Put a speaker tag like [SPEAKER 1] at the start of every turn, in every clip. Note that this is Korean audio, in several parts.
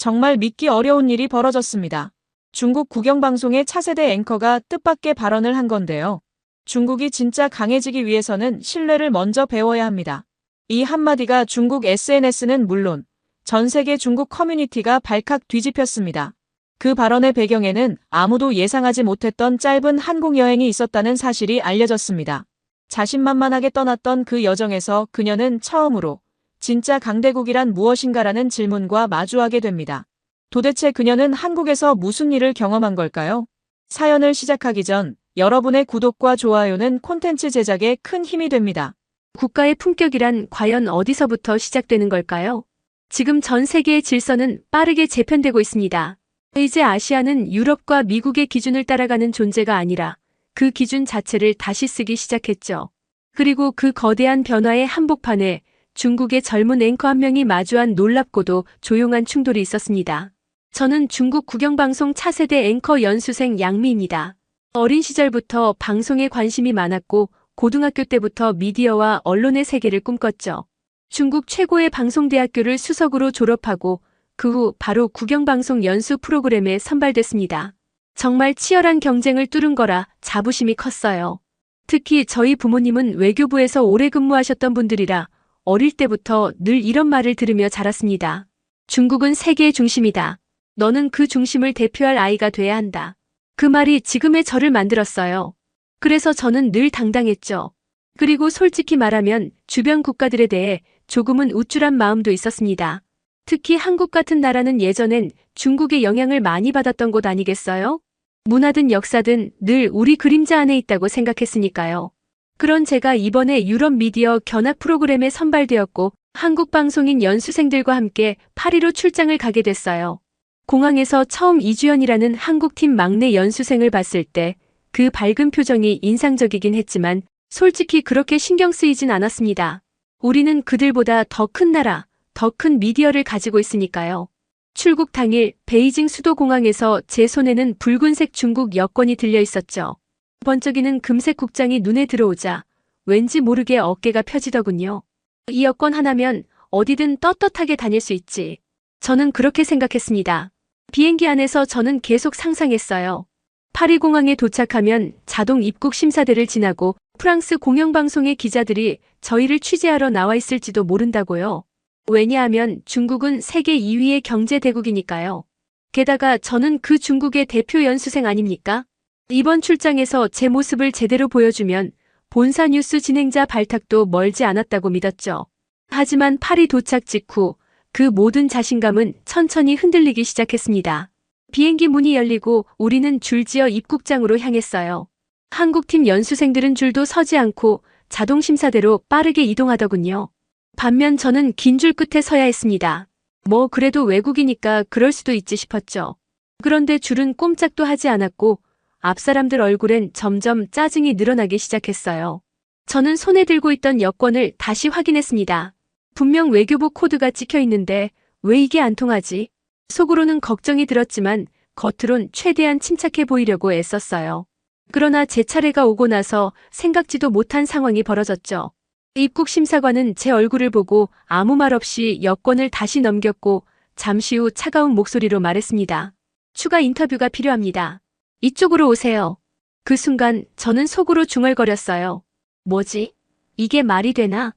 [SPEAKER 1] 정말 믿기 어려운 일이 벌어졌습니다. 중국 국영방송의 차세대 앵커가 뜻밖의 발언을 한 건데요. 중국이 진짜 강해지기 위해서는 신뢰를 먼저 배워야 합니다. 이 한마디가 중국 SNS는 물론 전 세계 중국 커뮤니티가 발칵 뒤집혔습니다. 그 발언의 배경에는 아무도 예상하지 못했던 짧은 한국 여행이 있었다는 사실이 알려졌습니다. 자신만만하게 떠났던 그 여정에서 그녀는 처음으로 진짜 강대국이란 무엇인가라는 질문과 마주하게 됩니다. 도대체 그녀는 한국에서 무슨 일을 경험한 걸까요? 사연을 시작하기 전 여러분의 구독과 좋아요는 콘텐츠 제작에 큰 힘이 됩니다.
[SPEAKER 2] 국가의 품격이란 과연 어디서부터 시작되는 걸까요? 지금 전 세계의 질서는 빠르게 재편되고 있습니다. 이제 아시아는 유럽과 미국의 기준을 따라가는 존재가 아니라 그 기준 자체를 다시 쓰기 시작했죠. 그리고 그 거대한 변화의 한복판에 중국의 젊은 앵커 한 명이 마주한 놀랍고도 조용한 충돌이 있었습니다. 저는 중국 국영방송 차세대 앵커 연수생 양미입니다. 어린 시절부터 방송에 관심이 많았고 고등학교 때부터 미디어와 언론의 세계를 꿈꿨죠. 중국 최고의 방송대학교를 수석으로 졸업하고 그 후 바로 국영방송 연수 프로그램에 선발됐습니다. 정말 치열한 경쟁을 뚫은 거라 자부심이 컸어요. 특히 저희 부모님은 외교부에서 오래 근무하셨던 분들이라 어릴 때부터 늘 이런 말을 들으며 자랐습니다. 중국은 세계의 중심이다. 너는 그 중심을 대표할 아이가 돼야 한다. 그 말이 지금의 저를 만들었어요. 그래서 저는 늘 당당했죠. 그리고 솔직히 말하면 주변 국가들에 대해 조금은 우쭐한 마음도 있었습니다. 특히 한국 같은 나라는 예전엔 중국의 영향을 많이 받았던 곳 아니겠어요? 문화든 역사든 늘 우리 그림자 안에 있다고 생각했으니까요. 그런 제가 이번에 유럽 미디어 견학 프로그램에 선발되었고 한국 방송인 연수생들과 함께 파리로 출장을 가게 됐어요. 공항에서 처음 이주연이라는 한국팀 막내 연수생을 봤을 때 그 밝은 표정이 인상적이긴 했지만 솔직히 그렇게 신경 쓰이진 않았습니다. 우리는 그들보다 더 큰 나라, 더 큰 미디어를 가지고 있으니까요. 출국 당일 베이징 수도공항에서 제 손에는 붉은색 중국 여권이 들려 있었죠. 번쩍이는 금색 국장이 눈에 들어오자 왠지 모르게 어깨가 펴지더군요. 이 여권 하나면 어디든 떳떳하게 다닐 수 있지. 저는 그렇게 생각했습니다. 비행기 안에서 저는 계속 상상했어요. 파리 공항에 도착하면 자동 입국 심사대를 지나고 프랑스 공영방송의 기자들이 저희를 취재하러 나와 있을지도 모른다고요. 왜냐하면 중국은 세계 2위의 경제대국이니까요. 게다가 저는 그 중국의 대표 연수생 아닙니까? 이번 출장에서 제 모습을 제대로 보여주면 본사 뉴스 진행자 발탁도 멀지 않았다고 믿었죠. 하지만 파리 도착 직후 그 모든 자신감은 천천히 흔들리기 시작했습니다. 비행기 문이 열리고 우리는 줄지어 입국장으로 향했어요. 한국팀 연수생들은 줄도 서지 않고 자동심사대로 빠르게 이동하더군요. 반면 저는 긴 줄 끝에 서야 했습니다. 뭐 그래도 외국이니까 그럴 수도 있지 싶었죠. 그런데 줄은 꼼짝도 하지 않았고 앞 사람들 얼굴엔 점점 짜증이 늘어나기 시작했어요. 저는 손에 들고 있던 여권을 다시 확인했습니다. 분명 외교부 코드가 찍혀 있는데 왜 이게 안 통하지? 속으로는 걱정이 들었지만 겉으론 최대한 침착해 보이려고 애썼어요. 그러나 제 차례가 오고 나서 생각지도 못한 상황이 벌어졌죠. 입국 심사관은 제 얼굴을 보고 아무 말 없이 여권을 다시 넘겼고 잠시 후 차가운 목소리로 말했습니다. 추가 인터뷰가 필요합니다. 이쪽으로 오세요. 그 순간 저는 속으로 중얼거렸어요. 뭐지? 이게 말이 되나?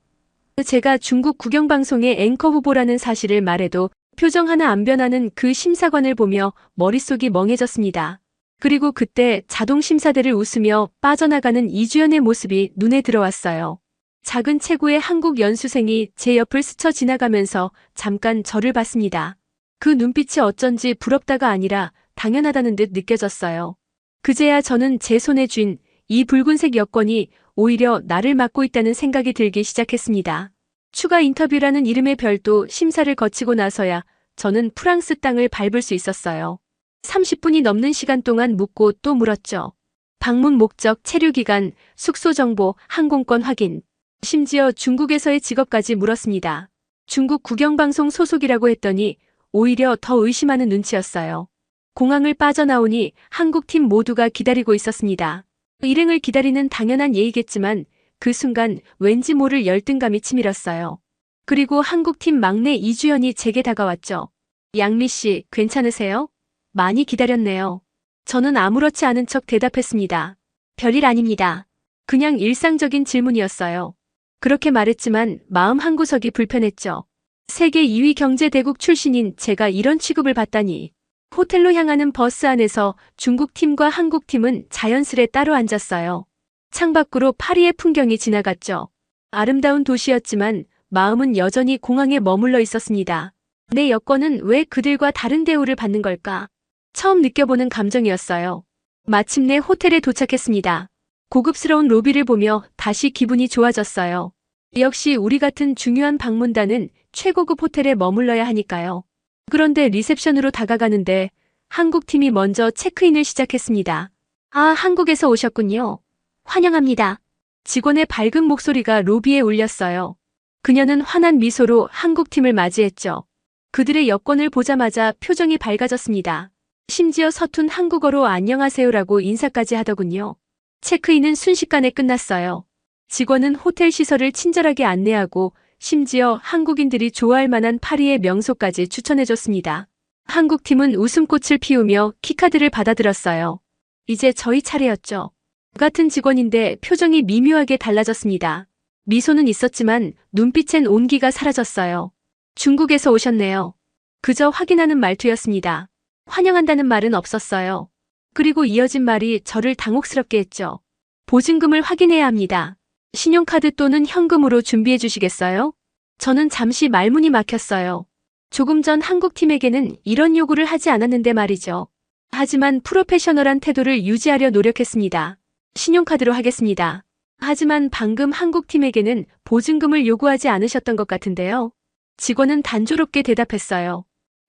[SPEAKER 2] 제가 중국 국영방송의 앵커 후보라는 사실을 말해도 표정 하나 안 변하는 그 심사관을 보며 머릿속이 멍해졌습니다. 그리고 그때 자동심사대를 웃으며 빠져나가는 이주연의 모습이 눈에 들어왔어요. 작은 체구의 한국 연수생이 제 옆을 스쳐 지나가면서 잠깐 저를 봤습니다. 그 눈빛이 어쩐지 부럽다가 아니라 당연하다는 듯 느껴졌어요. 그제야 저는 제 손에 쥔 이 붉은색 여권이 오히려 나를 맡고 있다는 생각이 들기 시작했습니다. 추가 인터뷰라는 이름의 별도 심사를 거치고 나서야 저는 프랑스 땅을 밟을 수 있었어요. 30분이 넘는 시간 동안 묻고 또 물었죠. 방문 목적, 체류 기간, 숙소 정보, 항공권 확인. 심지어 중국에서의 직업까지 물었습니다. 중국 국영방송 소속이라고 했더니 오히려 더 의심하는 눈치였어요. 공항을 빠져나오니 한국팀 모두가 기다리고 있었습니다. 일행을 기다리는 당연한 예의겠지만 그 순간 왠지 모를 열등감이 치밀었어요. 그리고 한국팀 막내 이주연이 제게 다가왔죠. 양미 씨, 괜찮으세요? 많이 기다렸네요. 저는 아무렇지 않은 척 대답했습니다. 별일 아닙니다. 그냥 일상적인 질문이었어요. 그렇게 말했지만 마음 한구석이 불편했죠. 세계 2위 경제대국 출신인 제가 이런 취급을 받다니. 호텔로 향하는 버스 안에서 중국 팀과 한국 팀은 자연스레 따로 앉았어요. 창밖으로 파리의 풍경이 지나갔죠. 아름다운 도시였지만 마음은 여전히 공항에 머물러 있었습니다. 내 여권은 왜 그들과 다른 대우를 받는 걸까? 처음 느껴보는 감정이었어요. 마침내 호텔에 도착했습니다. 고급스러운 로비를 보며 다시 기분이 좋아졌어요. 역시 우리 같은 중요한 방문단은 최고급 호텔에 머물러야 하니까요. 그런데 리셉션으로 다가가는데 한국팀이 먼저 체크인을 시작했습니다. 아, 한국에서 오셨군요. 환영합니다. 직원의 밝은 목소리가 로비에 울렸어요. 그녀는 환한 미소로 한국팀을 맞이했죠. 그들의 여권을 보자마자 표정이 밝아졌습니다. 심지어 서툰 한국어로 안녕하세요라고 인사까지 하더군요. 체크인은 순식간에 끝났어요. 직원은 호텔 시설을 친절하게 안내하고 심지어 한국인들이 좋아할 만한 파리의 명소까지 추천해줬습니다. 한국팀은 웃음꽃을 피우며 키카드를 받아들었어요. 이제 저희 차례였죠. 같은 직원인데 표정이 미묘하게 달라졌습니다. 미소는 있었지만 눈빛엔 온기가 사라졌어요. 중국에서 오셨네요. 그저 확인하는 말투였습니다. 환영한다는 말은 없었어요. 그리고 이어진 말이 저를 당혹스럽게 했죠. 보증금을 확인해야 합니다. 신용카드 또는 현금으로 준비해 주시겠어요? 저는 잠시 말문이 막혔어요. 조금 전 한국팀에게는 이런 요구를 하지 않았는데 말이죠. 하지만 프로페셔널한 태도를 유지하려 노력했습니다. 신용카드로 하겠습니다. 하지만 방금 한국팀에게는 보증금을 요구하지 않으셨던 것 같은데요. 직원은 단조롭게 대답했어요.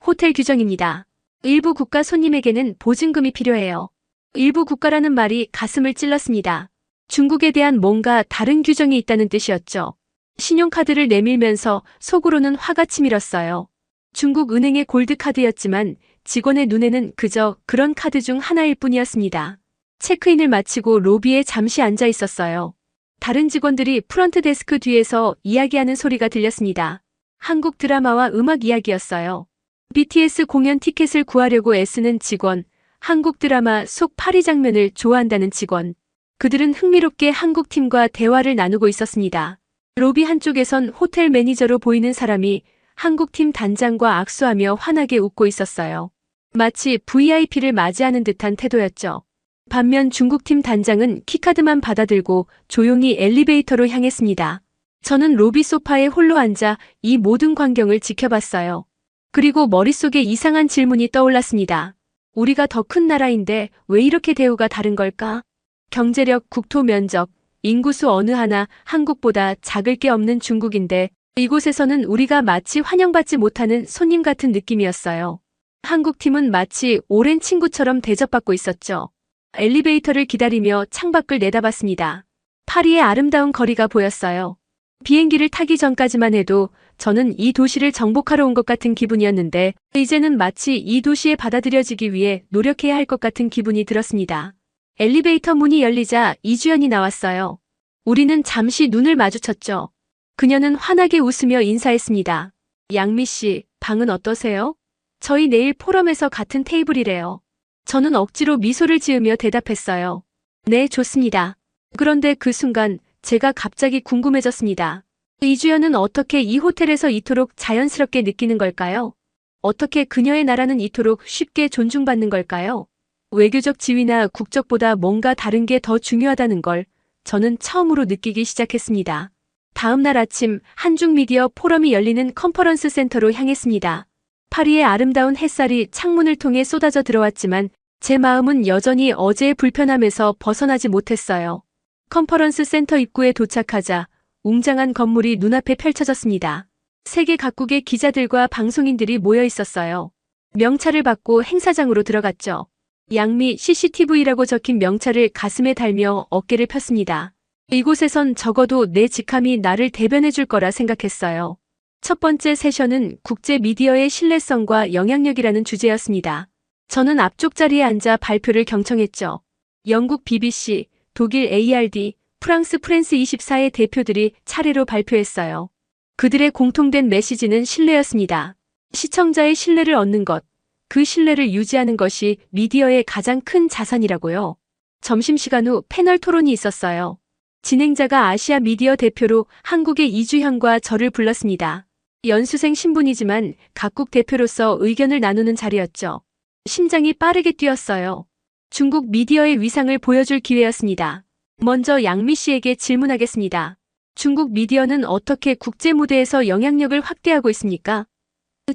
[SPEAKER 2] 호텔 규정입니다. 일부 국가 손님에게는 보증금이 필요해요. 일부 국가라는 말이 가슴을 찔렀습니다. 중국에 대한 뭔가 다른 규정이 있다는 뜻이었죠. 신용카드를 내밀면서 속으로는 화가 치밀었어요. 중국 은행의 골드카드였지만 직원의 눈에는 그저 그런 카드 중 하나일 뿐이었습니다. 체크인을 마치고 로비에 잠시 앉아 있었어요. 다른 직원들이 프런트 데스크 뒤에서 이야기하는 소리가 들렸습니다. 한국 드라마와 음악 이야기였어요. BTS 공연 티켓을 구하려고 애쓰는 직원, 한국 드라마 속 파리 장면을 좋아한다는 직원. 그들은 흥미롭게 한국팀과 대화를 나누고 있었습니다. 로비 한쪽에선 호텔 매니저로 보이는 사람이 한국팀 단장과 악수하며 환하게 웃고 있었어요. 마치 VIP를 맞이하는 듯한 태도였죠. 반면 중국팀 단장은 키카드만 받아들고 조용히 엘리베이터로 향했습니다. 저는 로비 소파에 홀로 앉아 이 모든 광경을 지켜봤어요. 그리고 머릿속에 이상한 질문이 떠올랐습니다. 우리가 더 큰 나라인데 왜 이렇게 대우가 다른 걸까? 경제력, 국토 면적, 인구수 어느 하나 한국보다 작을 게 없는 중국인데 이곳에서는 우리가 마치 환영받지 못하는 손님 같은 느낌이었어요. 한국팀은 마치 오랜 친구처럼 대접받고 있었죠. 엘리베이터를 기다리며 창밖을 내다봤습니다. 파리의 아름다운 거리가 보였어요. 비행기를 타기 전까지만 해도 저는 이 도시를 정복하러 온 것 같은 기분이었는데 이제는 마치 이 도시에 받아들여지기 위해 노력해야 할 것 같은 기분이 들었습니다. 엘리베이터 문이 열리자 이주연이 나왔어요. 우리는 잠시 눈을 마주쳤죠. 그녀는 환하게 웃으며 인사했습니다. 양미 씨, 방은 어떠세요? 저희 내일 포럼에서 같은 테이블이래요. 저는 억지로 미소를 지으며 대답했어요. 네, 좋습니다. 그런데 그 순간 제가 갑자기 궁금해졌습니다. 이주연은 어떻게 이 호텔에서 이토록 자연스럽게 느끼는 걸까요? 어떻게 그녀의 나라는 이토록 쉽게 존중받는 걸까요? 외교적 지위나 국적보다 뭔가 다른 게 더 중요하다는 걸 저는 처음으로 느끼기 시작했습니다. 다음 날 아침 한중 미디어 포럼이 열리는 컨퍼런스 센터로 향했습니다. 파리의 아름다운 햇살이 창문을 통해 쏟아져 들어왔지만 제 마음은 여전히 어제의 불편함에서 벗어나지 못했어요. 컨퍼런스 센터 입구에 도착하자 웅장한 건물이 눈앞에 펼쳐졌습니다. 세계 각국의 기자들과 방송인들이 모여 있었어요. 명찰을 받고 행사장으로 들어갔죠. 양미 CCTV라고 적힌 명찰을 가슴에 달며 어깨를 폈습니다. 이곳에선 적어도 내 직함이 나를 대변해줄 거라 생각했어요. 첫 번째 세션은 국제 미디어의 신뢰성과 영향력이라는 주제였습니다. 저는 앞쪽 자리에 앉아 발표를 경청했죠. 영국 BBC, 독일 ARD, 프랑스 프랜스 24의 대표들이 차례로 발표했어요. 그들의 공통된 메시지는 신뢰였습니다. 시청자의 신뢰를 얻는 것, 그 신뢰를 유지하는 것이 미디어의 가장 큰 자산이라고요. 점심시간 후 패널 토론이 있었어요. 진행자가 아시아 미디어 대표로 한국의 이주현과 저를 불렀습니다. 연수생 신분이지만 각국 대표로서 의견을 나누는 자리였죠. 심장이 빠르게 뛰었어요. 중국 미디어의 위상을 보여줄 기회였습니다. 먼저 양미 씨에게 질문하겠습니다. 중국 미디어는 어떻게 국제 무대에서 영향력을 확대하고 있습니까?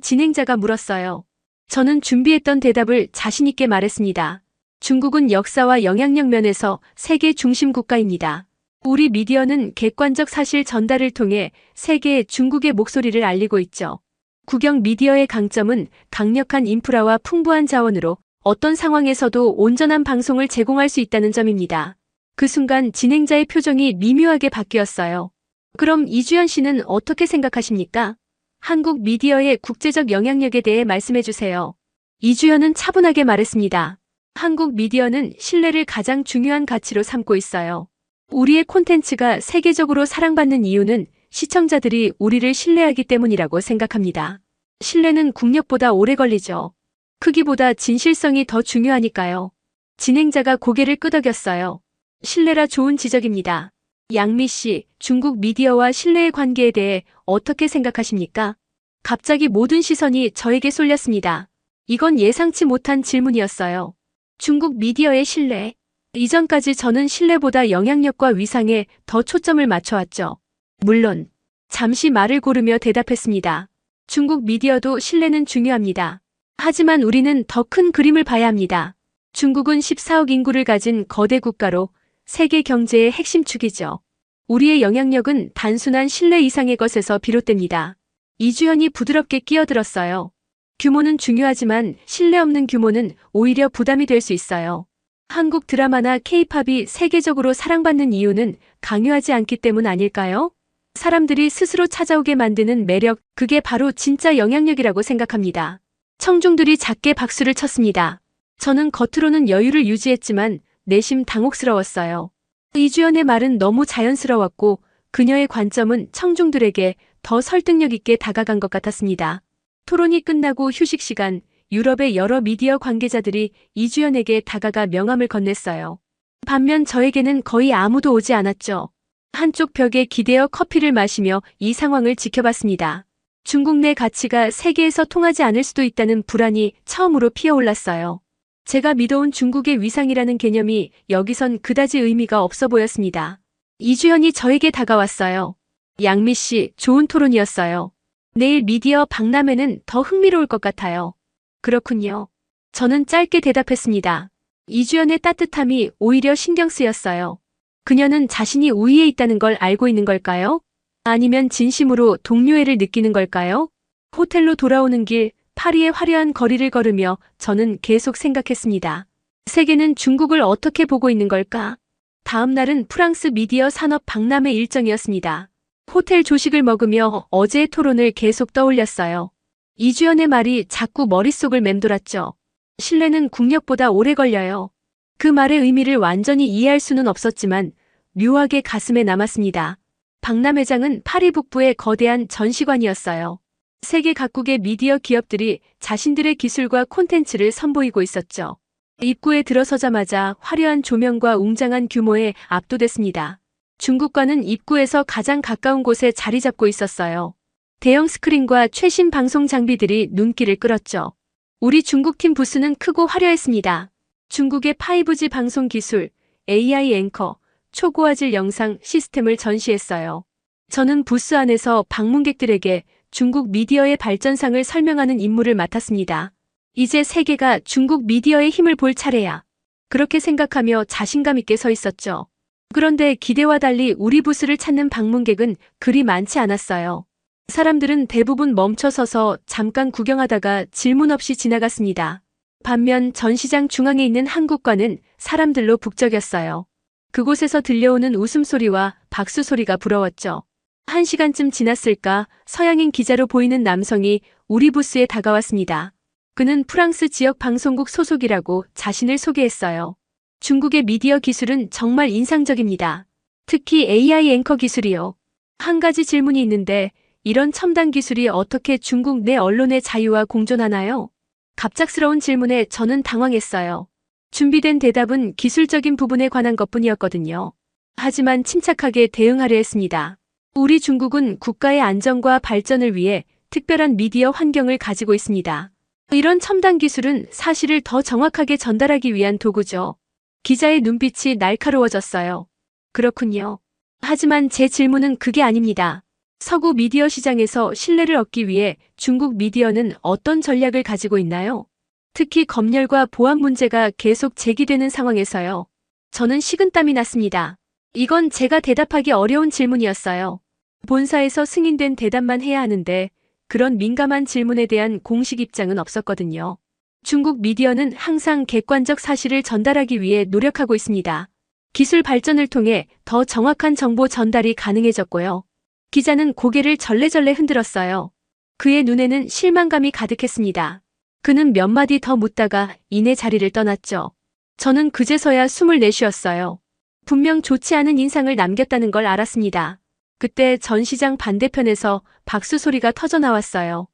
[SPEAKER 2] 진행자가 물었어요. 저는 준비했던 대답을 자신 있게 말했습니다. 중국은 역사와 영향력 면에서 세계 중심 국가입니다. 우리 미디어는 객관적 사실 전달을 통해 세계에 중국의 목소리를 알리고 있죠. 국영 미디어의 강점은 강력한 인프라와 풍부한 자원으로 어떤 상황에서도 온전한 방송을 제공할 수 있다는 점입니다. 그 순간 진행자의 표정이 미묘하게 바뀌었어요. 그럼 이주연 씨는 어떻게 생각하십니까? 한국 미디어의 국제적 영향력에 대해 말씀해 주세요. 이주연은 차분하게 말했습니다. 한국 미디어는 신뢰를 가장 중요한 가치로 삼고 있어요. 우리의 콘텐츠가 세계적으로 사랑받는 이유는 시청자들이 우리를 신뢰하기 때문이라고 생각합니다. 신뢰는 국력보다 오래 걸리죠. 크기보다 진실성이 더 중요하니까요. 진행자가 고개를 끄덕였어요. 신뢰라 좋은 지적입니다. 양미 씨, 중국 미디어와 신뢰의 관계에 대해 어떻게 생각하십니까? 갑자기 모든 시선이 저에게 쏠렸습니다. 이건 예상치 못한 질문이었어요. 중국 미디어의 신뢰. 이전까지 저는 신뢰보다 영향력과 위상에 더 초점을 맞춰왔죠. 물론, 잠시 말을 고르며 대답했습니다. 중국 미디어도 신뢰는 중요합니다. 하지만 우리는 더 큰 그림을 봐야 합니다. 중국은 14억 인구를 가진 거대 국가로 세계 경제의 핵심 축이죠. 우리의 영향력은 단순한 신뢰 이상의 것에서 비롯됩니다. 이주연이 부드럽게 끼어들었어요. 규모는 중요하지만 신뢰 없는 규모는 오히려 부담이 될 수 있어요. 한국 드라마나 K-팝이 세계적으로 사랑받는 이유는 강요하지 않기 때문 아닐까요? 사람들이 스스로 찾아오게 만드는 매력, 그게 바로 진짜 영향력이라고 생각합니다. 청중들이 작게 박수를 쳤습니다. 저는 겉으로는 여유를 유지했지만 내심 당혹스러웠어요. 이주연의 말은 너무 자연스러웠고 그녀의 관점은 청중들에게 더 설득력 있게 다가간 것 같았습니다. 토론이 끝나고 휴식 시간, 유럽의 여러 미디어 관계자들이 이주연에게 다가가 명함을 건넸어요. 반면 저에게는 거의 아무도 오지 않았죠. 한쪽 벽에 기대어 커피를 마시며 이 상황을 지켜봤습니다. 중국 내 가치가 세계에서 통하지 않을 수도 있다는 불안이 처음으로 피어올랐어요. 제가 믿어온 중국의 위상이라는 개념이 여기선 그다지 의미가 없어 보였습니다. 이주연이 저에게 다가왔어요. 양미 씨, 좋은 토론이었어요. 내일 미디어 박람회는 더 흥미로울 것 같아요. 그렇군요. 저는 짧게 대답했습니다. 이주연의 따뜻함이 오히려 신경 쓰였어요. 그녀는 자신이 우위에 있다는 걸 알고 있는 걸까요? 아니면 진심으로 동료애를 느끼는 걸까요? 호텔로 돌아오는 길, 파리의 화려한 거리를 걸으며 저는 계속 생각했습니다. 세계는 중국을 어떻게 보고 있는 걸까? 다음 날은 프랑스 미디어 산업 박람회 일정이었습니다. 호텔 조식을 먹으며 어제의 토론을 계속 떠올렸어요. 이주연의 말이 자꾸 머릿속을 맴돌았죠. 신뢰는 국력보다 오래 걸려요. 그 말의 의미를 완전히 이해할 수는 없었지만 묘하게 가슴에 남았습니다. 박람회장은 파리 북부의 거대한 전시관이었어요. 세계 각국의 미디어 기업들이 자신들의 기술과 콘텐츠를 선보이고 있었죠. 입구에 들어서자마자 화려한 조명과 웅장한 규모에 압도됐습니다. 중국과는 입구에서 가장 가까운 곳에 자리 잡고 있었어요. 대형 스크린과 최신 방송 장비들이 눈길을 끌었죠. 우리 중국팀 부스는 크고 화려했습니다. 중국의 5G 방송 기술, AI 앵커, 초고화질 영상 시스템을 전시했어요. 저는 부스 안에서 방문객들에게 중국 미디어의 발전상을 설명하는 임무를 맡았습니다. 이제 세계가 중국 미디어의 힘을 볼 차례야. 그렇게 생각하며 자신감 있게 서 있었죠. 그런데 기대와 달리 우리 부스를 찾는 방문객은 그리 많지 않았어요. 사람들은 대부분 멈춰서서 잠깐 구경하다가 질문 없이 지나갔습니다. 반면 전시장 중앙에 있는 한국관은 사람들로 북적였어요. 그곳에서 들려오는 웃음소리와 박수소리가 부러웠죠. 1시간쯤 지났을까 서양인 기자로 보이는 남성이 우리 부스에 다가왔습니다. 그는 프랑스 지역 방송국 소속이라고 자신을 소개했어요. 중국의 미디어 기술은 정말 인상적입니다. 특히 AI 앵커 기술이요. 한 가지 질문이 있는데 이런 첨단 기술이 어떻게 중국 내 언론의 자유와 공존하나요? 갑작스러운 질문에 저는 당황했어요. 준비된 대답은 기술적인 부분에 관한 것뿐이었거든요. 하지만 침착하게 대응하려 했습니다. 우리 중국은 국가의 안정과 발전을 위해 특별한 미디어 환경을 가지고 있습니다. 이런 첨단 기술은 사실을 더 정확하게 전달하기 위한 도구죠. 기자의 눈빛이 날카로워졌어요. 그렇군요. 하지만 제 질문은 그게 아닙니다. 서구 미디어 시장에서 신뢰를 얻기 위해 중국 미디어는 어떤 전략을 가지고 있나요? 특히 검열과 보안 문제가 계속 제기되는 상황에서요. 저는 식은땀이 났습니다. 이건 제가 대답하기 어려운 질문이었어요. 본사에서 승인된 대답만 해야 하는데 그런 민감한 질문에 대한 공식 입장은 없었거든요. 중국 미디어는 항상 객관적 사실을 전달하기 위해 노력하고 있습니다. 기술 발전을 통해 더 정확한 정보 전달이 가능해졌고요. 기자는 고개를 절레절레 흔들었어요. 그의 눈에는 실망감이 가득했습니다. 그는 몇 마디 더 묻다가 이내 자리를 떠났죠. 저는 그제서야 숨을 내쉬었어요. 분명 좋지 않은 인상을 남겼다는 걸 알았습니다. 그때 전시장 반대편에서 박수 소리가 터져 나왔어요.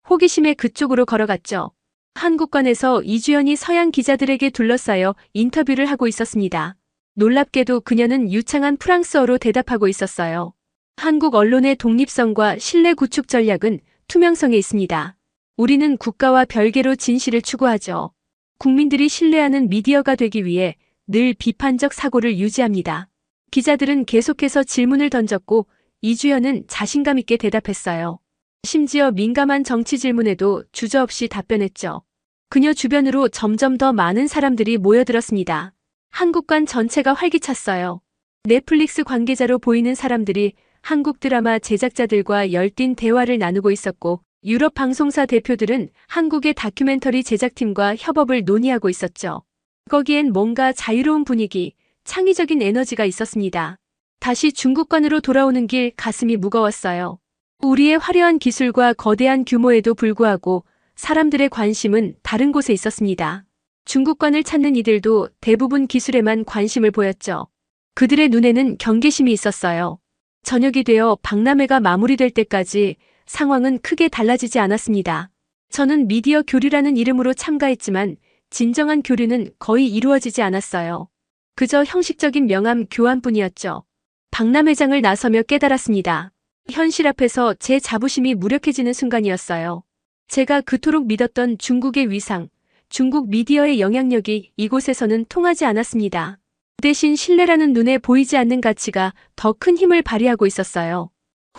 [SPEAKER 2] 호기심에 그쪽으로 걸어갔죠. 한국관에서 이주연이 서양 기자들에게 둘러싸여 인터뷰를 하고 있었습니다. 놀랍게도 그녀는 유창한 프랑스어로 대답하고 있었어요. 한국 언론의 독립성과 신뢰 구축 전략은 투명성에 있습니다. 우리는 국가와 별개로 진실을 추구하죠. 국민들이 신뢰하는 미디어가 되기 위해 늘 비판적 사고를 유지합니다. 기자들은 계속해서 질문을 던졌고 이주연은 자신감 있게 대답했어요. 심지어 민감한 정치 질문에도 주저없이 답변했죠. 그녀 주변으로 점점 더 많은 사람들이 모여들었습니다. 한국관 전체가 활기찼어요. 넷플릭스 관계자로 보이는 사람들이 한국 드라마 제작자들과 열띤 대화를 나누고 있었고 유럽 방송사 대표들은 한국의 다큐멘터리 제작팀과 협업을 논의하고 있었죠. 거기엔 뭔가 자유로운 분위기, 창의적인 에너지가 있었습니다. 다시 중국관으로 돌아오는 길 가슴이 무거웠어요. 우리의 화려한 기술과 거대한 규모에도 불구하고 사람들의 관심은 다른 곳에 있었습니다. 중국관을 찾는 이들도 대부분 기술에만 관심을 보였죠. 그들의 눈에는 경계심이 있었어요. 저녁이 되어 박람회가 마무리될 때까지 상황은 크게 달라지지 않았습니다. 저는 미디어 교류라는 이름으로 참가했지만 진정한 교류는 거의 이루어지지 않았어요. 그저 형식적인 명함 교환뿐이었죠. 박람회장을 나서며 깨달았습니다. 현실 앞에서 제 자부심이 무력해지는 순간이었어요. 제가 그토록 믿었던 중국의 위상, 중국 미디어의 영향력이 이곳에서는 통하지 않았습니다. 대신 신뢰라는 눈에 보이지 않는 가치가 더 큰 힘을 발휘하고 있었어요.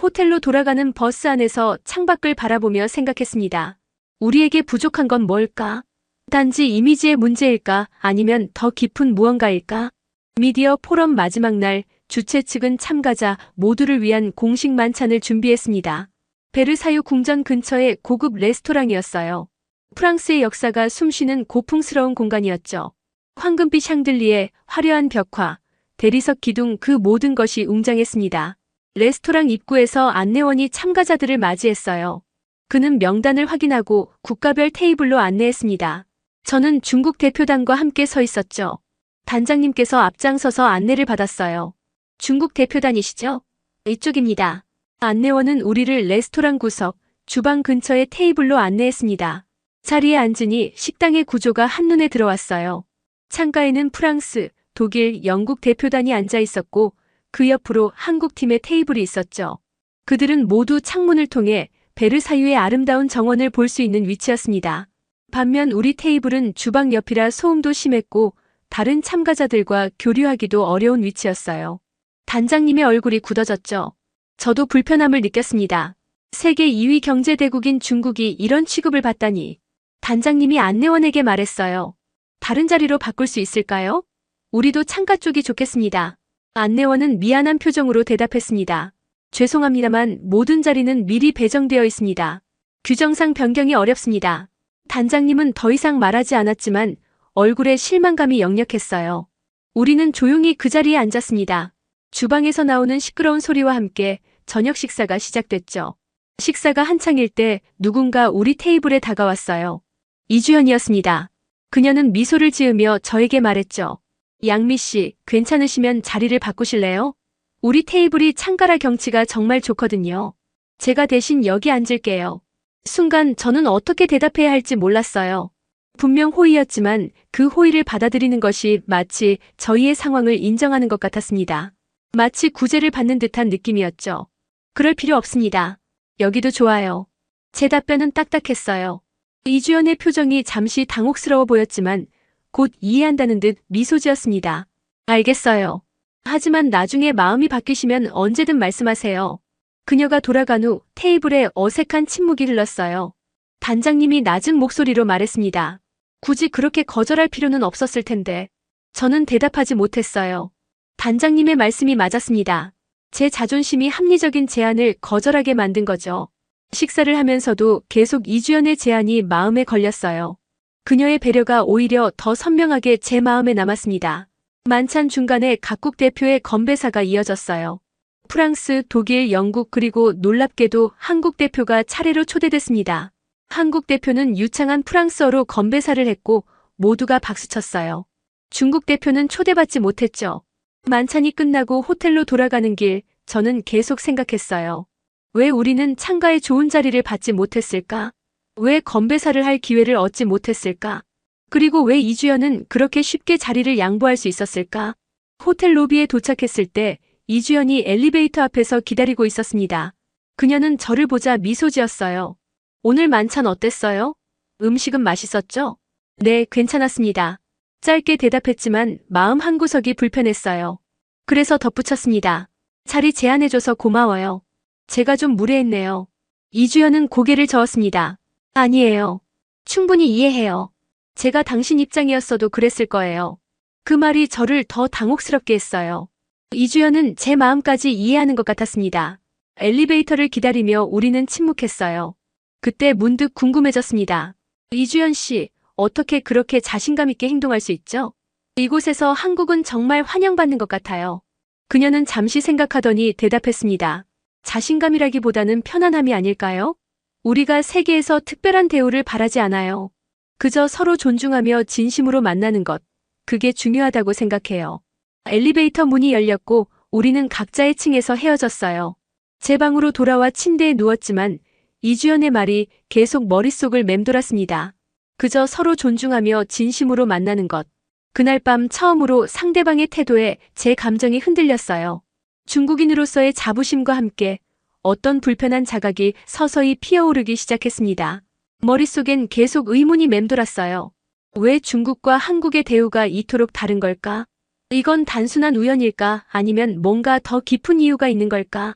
[SPEAKER 2] 호텔로 돌아가는 버스 안에서 창밖을 바라보며 생각했습니다. 우리에게 부족한 건 뭘까? 단지 이미지의 문제일까? 아니면 더 깊은 무언가일까? 미디어 포럼 마지막 날, 주최 측은 참가자 모두를 위한 공식 만찬을 준비했습니다. 베르사유 궁전 근처의 고급 레스토랑이었어요. 프랑스의 역사가 숨쉬는 고풍스러운 공간이었죠. 황금빛 샹들리에, 화려한 벽화, 대리석 기둥 그 모든 것이 웅장했습니다. 레스토랑 입구에서 안내원이 참가자들을 맞이했어요. 그는 명단을 확인하고 국가별 테이블로 안내했습니다. 저는 중국 대표단과 함께 서 있었죠. 단장님께서 앞장서서 안내를 받았어요. 중국 대표단이시죠? 이쪽입니다. 안내원은 우리를 레스토랑 구석, 주방 근처의 테이블로 안내했습니다. 자리에 앉으니 식당의 구조가 한눈에 들어왔어요. 창가에는 프랑스, 독일, 영국 대표단이 앉아 있었고 그 옆으로 한국팀의 테이블이 있었죠. 그들은 모두 창문을 통해 베르사유의 아름다운 정원을 볼 수 있는 위치였습니다. 반면 우리 테이블은 주방 옆이라 소음도 심했고 다른 참가자들과 교류하기도 어려운 위치였어요. 단장님의 얼굴이 굳어졌죠. 저도 불편함을 느꼈습니다. 세계 2위 경제대국인 중국이 이런 취급을 받다니. 단장님이 안내원에게 말했어요. 다른 자리로 바꿀 수 있을까요? 우리도 창가 쪽이 좋겠습니다. 안내원은 미안한 표정으로 대답했습니다. 죄송합니다만 모든 자리는 미리 배정되어 있습니다. 규정상 변경이 어렵습니다. 단장님은 더 이상 말하지 않았지만 얼굴에 실망감이 역력했어요. 우리는 조용히 그 자리에 앉았습니다. 주방에서 나오는 시끄러운 소리와 함께 저녁 식사가 시작됐죠. 식사가 한창일 때 누군가 우리 테이블에 다가왔어요. 이주연이었습니다. 그녀는 미소를 지으며 저에게 말했죠. 양미 씨, 괜찮으시면 자리를 바꾸실래요? 우리 테이블이 창가라 경치가 정말 좋거든요. 제가 대신 여기 앉을게요. 순간 저는 어떻게 대답해야 할지 몰랐어요. 분명 호의였지만 그 호의를 받아들이는 것이 마치 저희의 상황을 인정하는 것 같았습니다. 마치 구제를 받는 듯한 느낌이었죠. 그럴 필요 없습니다. 여기도 좋아요. 제 답변은 딱딱했어요. 이주연의 표정이 잠시 당혹스러워 보였지만 곧 이해한다는 듯 미소 지었습니다. 알겠어요. 하지만 나중에 마음이 바뀌시면 언제든 말씀하세요. 그녀가 돌아간 후 테이블에 어색한 침묵이 흘렀어요. 단장님이 낮은 목소리로 말했습니다. 굳이 그렇게 거절할 필요는 없었을 텐데. 저는 대답하지 못했어요. 단장님의 말씀이 맞았습니다. 제 자존심이 합리적인 제안을 거절하게 만든 거죠. 식사를 하면서도 계속 이주연의 제안이 마음에 걸렸어요. 그녀의 배려가 오히려 더 선명하게 제 마음에 남았습니다. 만찬 중간에 각국 대표의 건배사가 이어졌어요. 프랑스, 독일, 영국 그리고 놀랍게도 한국 대표가 차례로 초대됐습니다. 한국 대표는 유창한 프랑스어로 건배사를 했고 모두가 박수쳤어요. 중국 대표는 초대받지 못했죠. 만찬이 끝나고 호텔로 돌아가는 길 저는 계속 생각했어요. 왜 우리는 창가에 좋은 자리를 받지 못했을까? 왜 건배사를 할 기회를 얻지 못했을까? 그리고 왜 이주연은 그렇게 쉽게 자리를 양보할 수 있었을까? 호텔 로비에 도착했을 때 이주연이 엘리베이터 앞에서 기다리고 있었습니다. 그녀는 저를 보자 미소 지었어요. 오늘 만찬 어땠어요? 음식은 맛있었죠? 네, 괜찮았습니다. 짧게 대답했지만 마음 한구석이 불편했어요. 그래서 덧붙였습니다. 자리 제안해줘서 고마워요. 제가 좀 무례했네요. 이주연은 고개를 저었습니다. 아니에요. 충분히 이해해요. 제가 당신 입장이었어도 그랬을 거예요. 그 말이 저를 더 당혹스럽게 했어요. 이주연은 제 마음까지 이해하는 것 같았습니다. 엘리베이터를 기다리며 우리는 침묵했어요. 그때 문득 궁금해졌습니다. 이주연 씨, 어떻게 그렇게 자신감 있게 행동할 수 있죠? 이곳에서 한국은 정말 환영받는 것 같아요. 그녀는 잠시 생각하더니 대답했습니다. 자신감이라기보다는 편안함이 아닐까요? 우리가 세계에서 특별한 대우를 바라지 않아요. 그저 서로 존중하며 진심으로 만나는 것, 그게 중요하다고 생각해요. 엘리베이터 문이 열렸고 우리는 각자의 층에서 헤어졌어요. 제 방으로 돌아와 침대에 누웠지만 이주연의 말이 계속 머릿속을 맴돌았습니다. 그저 서로 존중하며 진심으로 만나는 것. 그날 밤 처음으로 상대방의 태도에 제 감정이 흔들렸어요. 중국인으로서의 자부심과 함께 어떤 불편한 자각이 서서히 피어오르기 시작했습니다. 머릿속엔 계속 의문이 맴돌았어요. 왜 중국과 한국의 대우가 이토록 다른 걸까? 이건 단순한 우연일까? 아니면 뭔가 더 깊은 이유가 있는 걸까?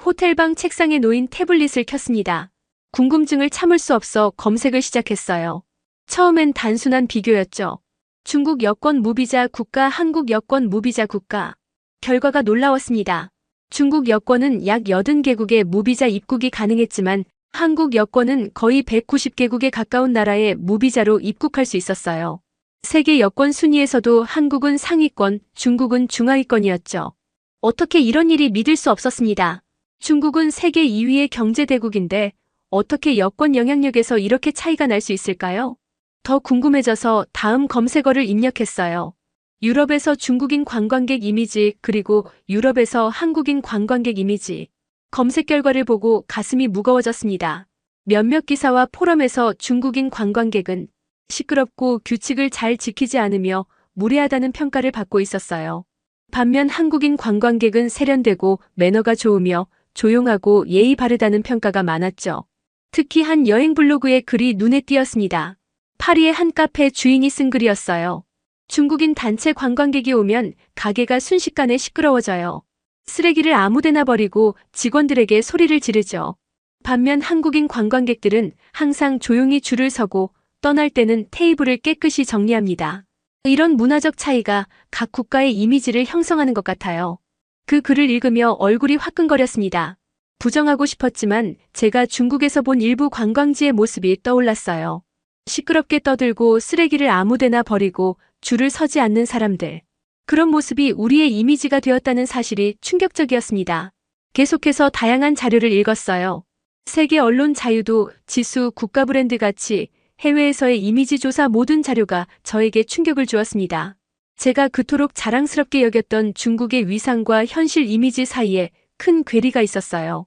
[SPEAKER 2] 호텔방 책상에 놓인 태블릿을 켰습니다. 궁금증을 참을 수 없어 검색을 시작했어요. 처음엔 단순한 비교였죠. 중국 여권 무비자 국가, 한국 여권 무비자 국가. 결과가 놀라웠습니다. 중국 여권은 약 80개국의 무비자 입국이 가능했지만 한국 여권은 거의 190개국에 가까운 나라에 무비자로 입국할 수 있었어요. 세계 여권 순위에서도 한국은 상위권, 중국은 중하위권이었죠. 어떻게 이런 일이 믿을 수 없었습니다. 중국은 세계 2위의 경제대국인데 어떻게 여권 영향력에서 이렇게 차이가 날 수 있을까요? 더 궁금해져서 다음 검색어를 입력했어요. 유럽에서 중국인 관광객 이미지 그리고 유럽에서 한국인 관광객 이미지. 검색 결과를 보고 가슴이 무거워졌습니다. 몇몇 기사와 포럼에서 중국인 관광객은 시끄럽고 규칙을 잘 지키지 않으며 무례하다는 평가를 받고 있었어요. 반면 한국인 관광객은 세련되고 매너가 좋으며 조용하고 예의 바르다는 평가가 많았죠. 특히 한 여행 블로그의 글이 눈에 띄었습니다. 파리의 한 카페 주인이 쓴 글이었어요. 중국인 단체 관광객이 오면 가게가 순식간에 시끄러워져요. 쓰레기를 아무데나 버리고 직원들에게 소리를 지르죠. 반면 한국인 관광객들은 항상 조용히 줄을 서고 떠날 때는 테이블을 깨끗이 정리합니다. 이런 문화적 차이가 각 국가의 이미지를 형성하는 것 같아요. 그 글을 읽으며 얼굴이 화끈거렸습니다. 부정하고 싶었지만 제가 중국에서 본 일부 관광지의 모습이 떠올랐어요. 시끄럽게 떠들고 쓰레기를 아무데나 버리고 줄을 서지 않는 사람들. 그런 모습이 우리의 이미지가 되었다는 사실이 충격적이었습니다. 계속해서 다양한 자료를 읽었어요. 세계 언론 자유도, 지수, 국가 브랜드 가치, 해외에서의 이미지 조사 모든 자료가 저에게 충격을 주었습니다. 제가 그토록 자랑스럽게 여겼던 중국의 위상과 현실 이미지 사이에 큰 괴리가 있었어요.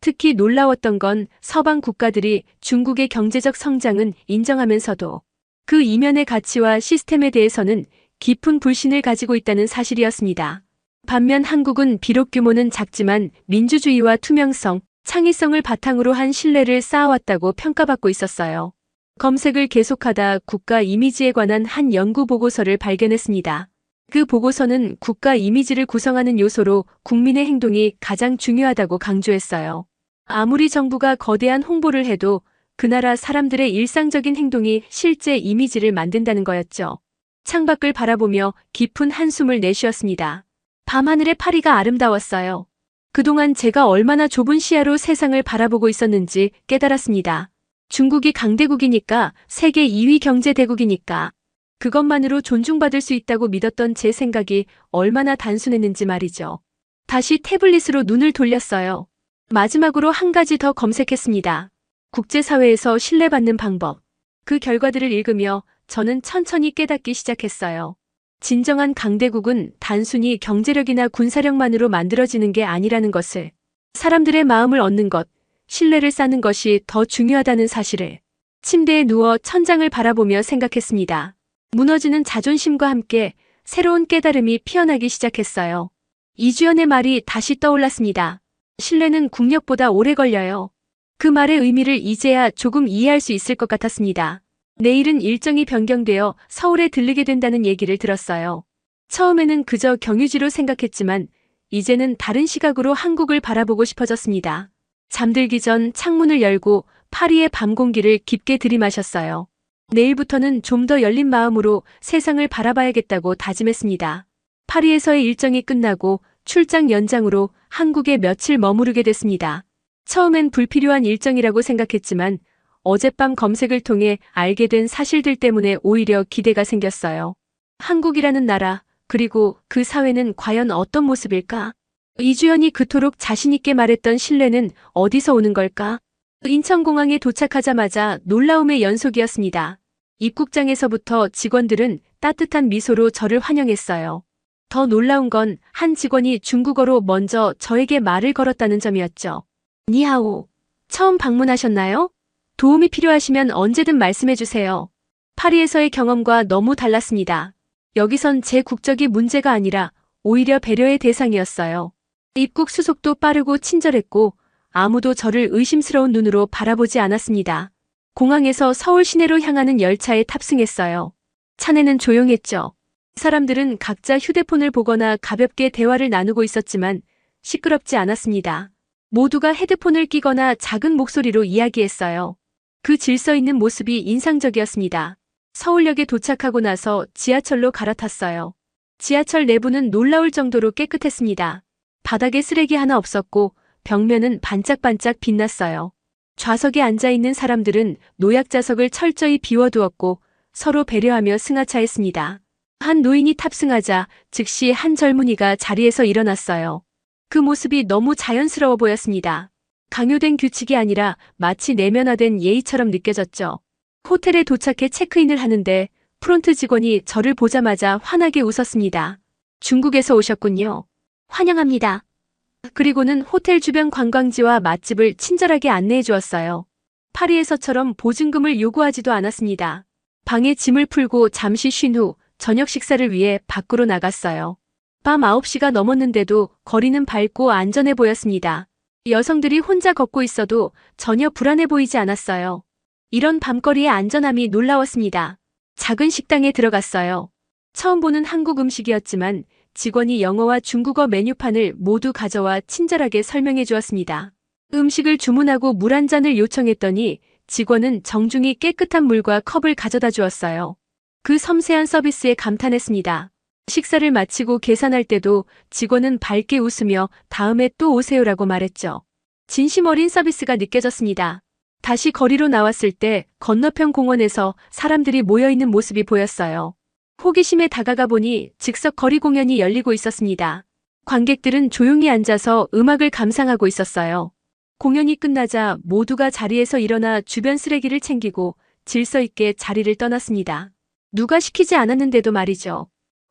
[SPEAKER 2] 특히 놀라웠던 건 서방 국가들이 중국의 경제적 성장은 인정하면서도 그 이면의 가치와 시스템에 대해서는 깊은 불신을 가지고 있다는 사실이었습니다. 반면 한국은 비록 규모는 작지만 민주주의와 투명성, 창의성을 바탕으로 한 신뢰를 쌓아왔다고 평가받고 있었어요. 검색을 계속하다 국가 이미지에 관한 한 연구 보고서를 발견했습니다. 그 보고서는 국가 이미지를 구성하는 요소로 국민의 행동이 가장 중요하다고 강조했어요. 아무리 정부가 거대한 홍보를 해도 그 나라 사람들의 일상적인 행동이 실제 이미지를 만든다는 거였죠. 창밖을 바라보며 깊은 한숨을 내쉬었습니다. 밤하늘의 파리가 아름다웠어요. 그동안 제가 얼마나 좁은 시야로 세상을 바라보고 있었는지 깨달았습니다. 중국이 강대국이니까 세계 2위 경제대국이니까 그것만으로 존중받을 수 있다고 믿었던 제 생각이 얼마나 단순했는지 말이죠. 다시 태블릿으로 눈을 돌렸어요. 마지막으로 한 가지 더 검색했습니다. 국제사회에서 신뢰받는 방법. 그 결과들을 읽으며 저는 천천히 깨닫기 시작했어요. 진정한 강대국은 단순히 경제력이나 군사력만으로 만들어지는 게 아니라는 것을, 사람들의 마음을 얻는 것, 신뢰를 쌓는 것이 더 중요하다는 사실을 침대에 누워 천장을 바라보며 생각했습니다. 무너지는 자존심과 함께 새로운 깨달음이 피어나기 시작했어요. 이주연의 말이 다시 떠올랐습니다. 신뢰는 국력보다 오래 걸려요. 그 말의 의미를 이제야 조금 이해할 수 있을 것 같았습니다. 내일은 일정이 변경되어 서울에 들르게 된다는 얘기를 들었어요. 처음에는 그저 경유지로 생각했지만 이제는 다른 시각으로 한국을 바라보고 싶어졌습니다. 잠들기 전 창문을 열고 파리의 밤 공기를 깊게 들이마셨어요. 내일부터는 좀 더 열린 마음으로 세상을 바라봐야겠다고 다짐했습니다. 파리에서의 일정이 끝나고 출장 연장으로 한국에 며칠 머무르게 됐습니다. 처음엔 불필요한 일정이라고 생각했지만 어젯밤 검색을 통해 알게 된 사실들 때문에 오히려 기대가 생겼어요. 한국이라는 나라, 그리고 그 사회는 과연 어떤 모습일까? 이주연이 그토록 자신있게 말했던 신뢰는 어디서 오는 걸까? 인천공항에 도착하자마자 놀라움의 연속이었습니다. 입국장에서부터 직원들은 따뜻한 미소로 저를 환영했어요. 더 놀라운 건 한 직원이 중국어로 먼저 저에게 말을 걸었다는 점이었죠. 니하오. 처음 방문하셨나요? 도움이 필요하시면 언제든 말씀해주세요. 파리에서의 경험과 너무 달랐습니다. 여기선 제 국적이 문제가 아니라 오히려 배려의 대상이었어요. 입국 수속도 빠르고 친절했고 아무도 저를 의심스러운 눈으로 바라보지 않았습니다. 공항에서 서울 시내로 향하는 열차에 탑승했어요. 차내는 조용했죠. 사람들은 각자 휴대폰을 보거나 가볍게 대화를 나누고 있었지만 시끄럽지 않았습니다. 모두가 헤드폰을 끼거나 작은 목소리로 이야기했어요. 그 질서 있는 모습이 인상적이었습니다. 서울역에 도착하고 나서 지하철로 갈아탔어요. 지하철 내부는 놀라울 정도로 깨끗했습니다. 바닥에 쓰레기 하나 없었고 벽면은 반짝반짝 빛났어요. 좌석에 앉아있는 사람들은 노약자석을 철저히 비워두었고 서로 배려하며 승하차했습니다. 한 노인이 탑승하자 즉시 한 젊은이가 자리에서 일어났어요. 그 모습이 너무 자연스러워 보였습니다. 강요된 규칙이 아니라 마치 내면화된 예의처럼 느껴졌죠. 호텔에 도착해 체크인을 하는데 프론트 직원이 저를 보자마자 환하게 웃었습니다. 중국에서 오셨군요. 환영합니다. 그리고는 호텔 주변 관광지와 맛집을 친절하게 안내해 주었어요. 파리에서처럼 보증금을 요구하지도 않았습니다. 방에 짐을 풀고 잠시 쉰 후 저녁 식사를 위해 밖으로 나갔어요. 밤 9시가 넘었는데도 거리는 밝고 안전해 보였습니다. 여성들이 혼자 걷고 있어도 전혀 불안해 보이지 않았어요. 이런 밤거리의 안전함이 놀라웠습니다. 작은 식당에 들어갔어요. 처음 보는 한국 음식이었지만 직원이 영어와 중국어 메뉴판을 모두 가져와 친절하게 설명해 주었습니다. 음식을 주문하고 물 한 잔을 요청했더니 직원은 정중히 깨끗한 물과 컵을 가져다 주었어요. 그 섬세한 서비스에 감탄했습니다. 식사를 마치고 계산할 때도 직원은 밝게 웃으며 다음에 또 오세요라고 말했죠. 진심 어린 서비스가 느껴졌습니다. 다시 거리로 나왔을 때 건너편 공원에서 사람들이 모여있는 모습이 보였어요. 호기심에 다가가 보니 즉석 거리 공연이 열리고 있었습니다. 관객들은 조용히 앉아서 음악을 감상하고 있었어요. 공연이 끝나자 모두가 자리에서 일어나 주변 쓰레기를 챙기고 질서 있게 자리를 떠났습니다. 누가 시키지 않았는데도 말이죠.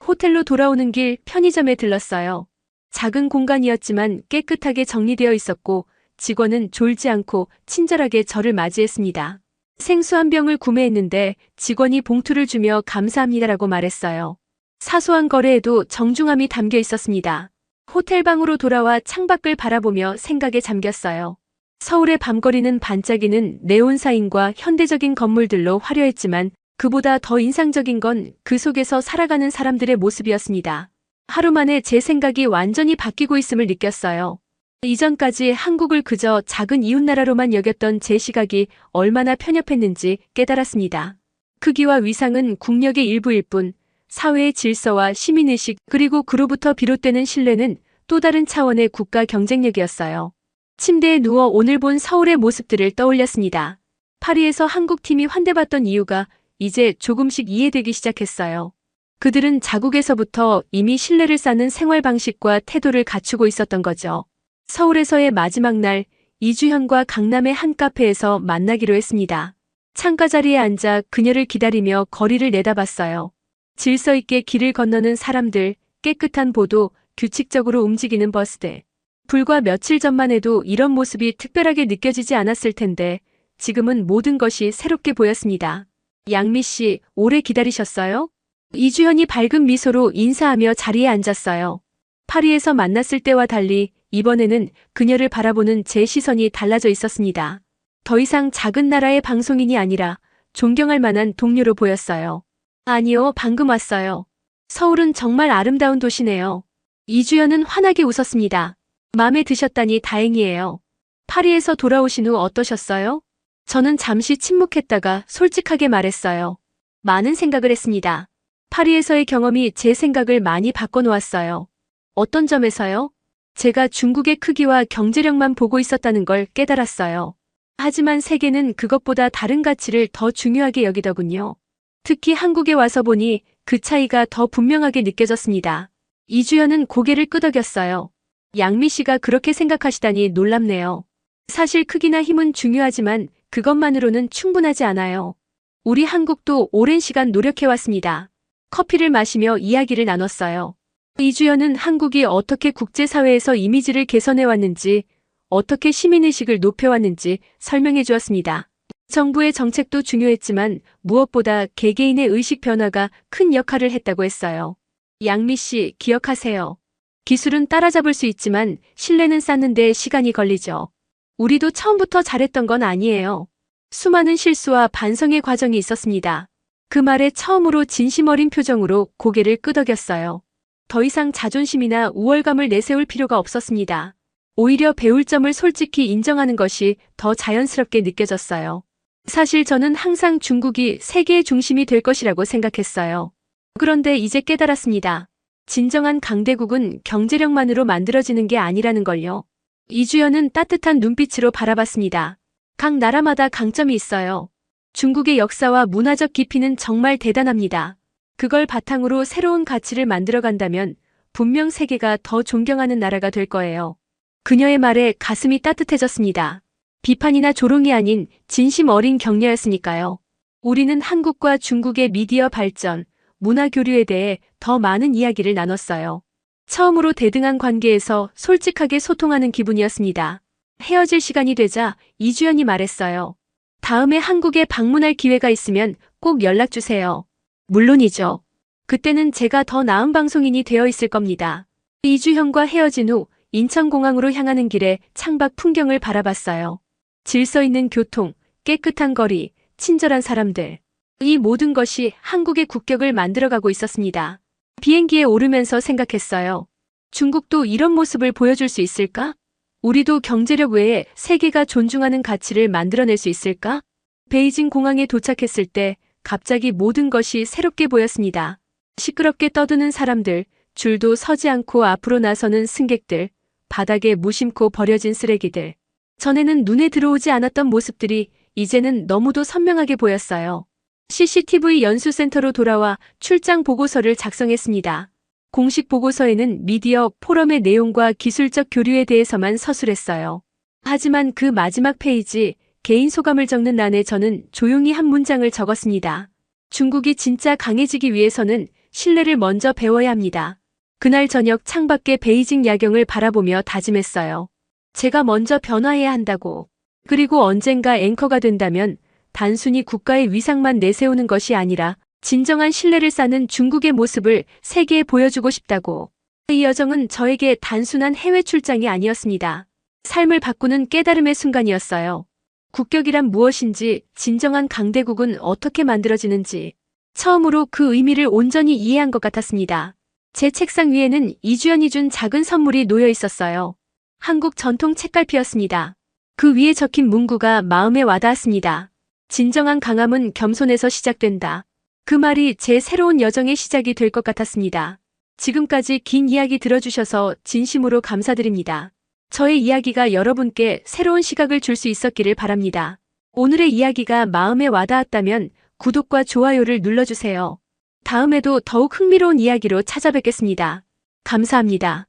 [SPEAKER 2] 호텔로 돌아오는 길 편의점에 들렀어요. 작은 공간이었지만 깨끗하게 정리되어 있었고 직원은 졸지 않고 친절하게 저를 맞이했습니다. 생수 한 병을 구매했는데 직원이 봉투를 주며 감사합니다라고 말했어요. 사소한 거래에도 정중함이 담겨 있었습니다. 호텔방으로 돌아와 창밖을 바라보며 생각에 잠겼어요. 서울의 밤거리는 반짝이는 네온사인과 현대적인 건물들로 화려했지만 그보다 더 인상적인 건 그 속에서 살아가는 사람들의 모습이었습니다. 하루 만에 제 생각이 완전히 바뀌고 있음을 느꼈어요. 이전까지 한국을 그저 작은 이웃나라로만 여겼던 제 시각이 얼마나 편협했는지 깨달았습니다. 크기와 위상은 국력의 일부일 뿐 사회의 질서와 시민의식 그리고 그로부터 비롯되는 신뢰는 또 다른 차원의 국가 경쟁력이었어요. 침대에 누워 오늘 본 서울의 모습들을 떠올렸습니다. 파리에서 한국팀이 환대받던 이유가 이제 조금씩 이해되기 시작했어요. 그들은 자국에서부터 이미 신뢰를 쌓는 생활 방식과 태도를 갖추고 있었던 거죠. 서울에서의 마지막 날, 이주현과 강남의 한 카페에서 만나기로 했습니다. 창가 자리에 앉아 그녀를 기다리며 거리를 내다봤어요. 질서 있게 길을 건너는 사람들, 깨끗한 보도, 규칙적으로 움직이는 버스들. 불과 며칠 전만 해도 이런 모습이 특별하게 느껴지지 않았을 텐데 지금은 모든 것이 새롭게 보였습니다. 양미 씨, 오래 기다리셨어요? 이주현이 밝은 미소로 인사하며 자리에 앉았어요. 파리에서 만났을 때와 달리 이번에는 그녀를 바라보는 제 시선이 달라져 있었습니다. 더 이상 작은 나라의 방송인이 아니라 존경할 만한 동료로 보였어요. 아니요, 방금 왔어요. 서울은 정말 아름다운 도시네요. 이주연은 환하게 웃었습니다. 마음에 드셨다니 다행이에요. 파리에서 돌아오신 후 어떠셨어요? 저는 잠시 침묵했다가 솔직하게 말했어요. 많은 생각을 했습니다. 파리에서의 경험이 제 생각을 많이 바꿔놓았어요. 어떤 점에서요? 제가 중국의 크기와 경제력만 보고 있었다는 걸 깨달았어요. 하지만 세계는 그것보다 다른 가치를 더 중요하게 여기더군요. 특히 한국에 와서 보니 그 차이가 더 분명하게 느껴졌습니다. 이주연은 고개를 끄덕였어요. 양미 씨가 그렇게 생각하시다니 놀랍네요. 사실 크기나 힘은 중요하지만 그것만으로는 충분하지 않아요. 우리 한국도 오랜 시간 노력해왔습니다. 커피를 마시며 이야기를 나눴어요. 이주연은 한국이 어떻게 국제사회에서 이미지를 개선해왔는지, 어떻게 시민의식을 높여왔는지 설명해 주었습니다. 정부의 정책도 중요했지만 무엇보다 개개인의 의식 변화가 큰 역할을 했다고 했어요. 양미 씨, 기억하세요. 기술은 따라잡을 수 있지만 신뢰는 쌓는 데 시간이 걸리죠. 우리도 처음부터 잘했던 건 아니에요. 수많은 실수와 반성의 과정이 있었습니다. 그 말에 처음으로 진심 어린 표정으로 고개를 끄덕였어요. 더 이상 자존심이나 우월감을 내세울 필요가 없었습니다. 오히려 배울 점을 솔직히 인정하는 것이 더 자연스럽게 느껴졌어요. 사실 저는 항상 중국이 세계의 중심이 될 것이라고 생각했어요. 그런데 이제 깨달았습니다. 진정한 강대국은 경제력만으로 만들어지는 게 아니라는 걸요. 이주연은 따뜻한 눈빛으로 바라봤습니다. 각 나라마다 강점이 있어요. 중국의 역사와 문화적 깊이는 정말 대단합니다. 그걸 바탕으로 새로운 가치를 만들어간다면 분명 세계가 더 존경하는 나라가 될 거예요. 그녀의 말에 가슴이 따뜻해졌습니다. 비판이나 조롱이 아닌 진심 어린 격려였으니까요. 우리는 한국과 중국의 미디어 발전, 문화 교류에 대해 더 많은 이야기를 나눴어요. 처음으로 대등한 관계에서 솔직하게 소통하는 기분이었습니다. 헤어질 시간이 되자 이주연이 말했어요. 다음에 한국에 방문할 기회가 있으면 꼭 연락주세요. 물론이죠. 그때는 제가 더 나은 방송인이 되어 있을 겁니다. 이주현과 헤어진 후 인천공항으로 향하는 길에 창밖 풍경을 바라봤어요. 질서 있는 교통, 깨끗한 거리, 친절한 사람들. 이 모든 것이 한국의 국격을 만들어가고 있었습니다. 비행기에 오르면서 생각했어요. 중국도 이런 모습을 보여줄 수 있을까? 우리도 경제력 외에 세계가 존중하는 가치를 만들어낼 수 있을까? 베이징 공항에 도착했을 때 갑자기 모든 것이 새롭게 보였습니다. 시끄럽게 떠드는 사람들, 줄도 서지 않고 앞으로 나서는 승객들, 바닥에 무심코 버려진 쓰레기들. 전에는 눈에 들어오지 않았던 모습들이 이제는 너무도 선명하게 보였어요. CCTV 연수센터로 돌아와 출장 보고서를 작성했습니다. 공식 보고서에는 미디어 포럼의 내용과 기술적 교류에 대해서만 서술했어요. 하지만 그 마지막 페이지, 개인 소감을 적는 란에 저는 조용히 한 문장을 적었습니다. 중국이 진짜 강해지기 위해서는 신뢰를 먼저 배워야 합니다. 그날 저녁 창밖의 베이징 야경을 바라보며 다짐했어요. 제가 먼저 변화해야 한다고. 그리고 언젠가 앵커가 된다면 단순히 국가의 위상만 내세우는 것이 아니라 진정한 신뢰를 쌓는 중국의 모습을 세계에 보여주고 싶다고. 이 여정은 저에게 단순한 해외 출장이 아니었습니다. 삶을 바꾸는 깨달음의 순간이었어요. 국격이란 무엇인지, 진정한 강대국은 어떻게 만들어지는지, 처음으로 그 의미를 온전히 이해한 것 같았습니다. 제 책상 위에는 이주연이 준 작은 선물이 놓여 있었어요. 한국 전통 책갈피였습니다. 그 위에 적힌 문구가 마음에 와닿았습니다. 진정한 강함은 겸손에서 시작된다. 그 말이 제 새로운 여정의 시작이 될 것 같았습니다. 지금까지 긴 이야기 들어주셔서 진심으로 감사드립니다. 저의 이야기가 여러분께 새로운 시각을 줄 수 있었기를 바랍니다. 오늘의 이야기가 마음에 와닿았다면 구독과 좋아요를 눌러주세요. 다음에도 더욱 흥미로운 이야기로 찾아뵙겠습니다. 감사합니다.